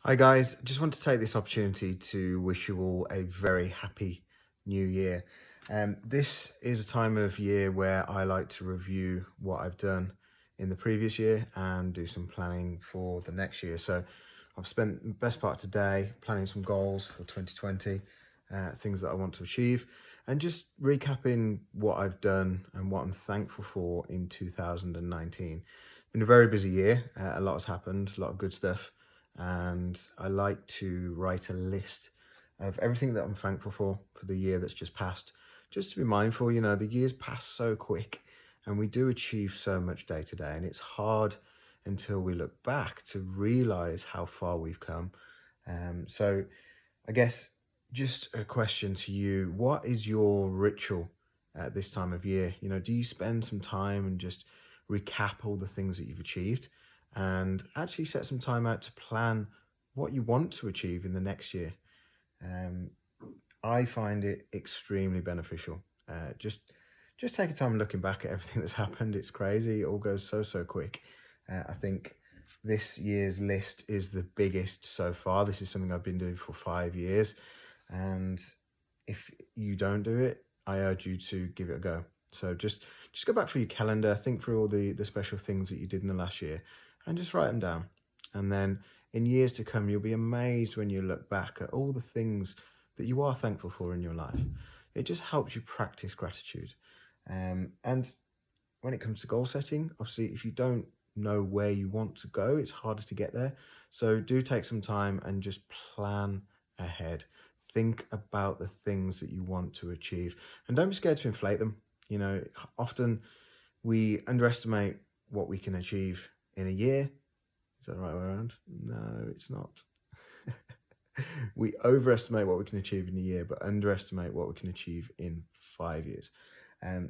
Hi guys, just want to take this opportunity to wish you all a very happy new year. This is a time of year where I like to review what I've done in the previous year and do some planning for the next year. So I've spent the best part of today planning some goals for 2020, things that I want to achieve, and just recapping what I've done and what I'm thankful for in 2019. It's been a very busy year. A lot has happened, a lot of good stuff. And I like to write a list of everything that I'm thankful for the year that's just passed. Just to be mindful, the years pass so quick and we do achieve so much day to day. And it's hard until we look back to realize how far we've come. So I guess just a question to you, what is your ritual at this time of year? Do you spend some time and just recap all the things that you've achieved and actually set some time out to plan what you want to achieve in the next year? I find it extremely beneficial. Just take a time looking back at everything that's happened. It's crazy. It all goes so quick. I think this year's list is the biggest so far. This is something I've been doing for 5 years. And if you don't do it, I urge you to give it a go. So just go back through your calendar, think through all the special things that you did in the last year and just write them down. And then in years to come, you'll be amazed when you look back at all the things that you are thankful for in your life. It just helps you practice gratitude. And when it comes to goal setting, obviously, if you don't know where you want to go, it's harder to get there. So do take some time and just plan ahead. Think about the things that you want to achieve and don't be scared to inflate them. Often we underestimate what we can achieve in a year. Is that the right way around? No, it's not. We overestimate what we can achieve in a year, but underestimate what we can achieve in 5 years.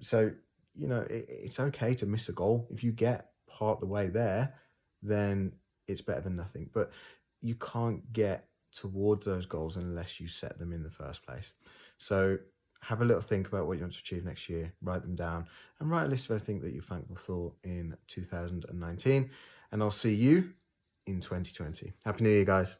So, it's okay to miss a goal. If you get part the way there, then it's better than nothing. But you can't get towards those goals unless you set them in the first place. So have a little think about what you want to achieve next year, write them down, and write a list of everything that you're thankful for in 2019. And I'll see you in 2020. Happy New Year, guys.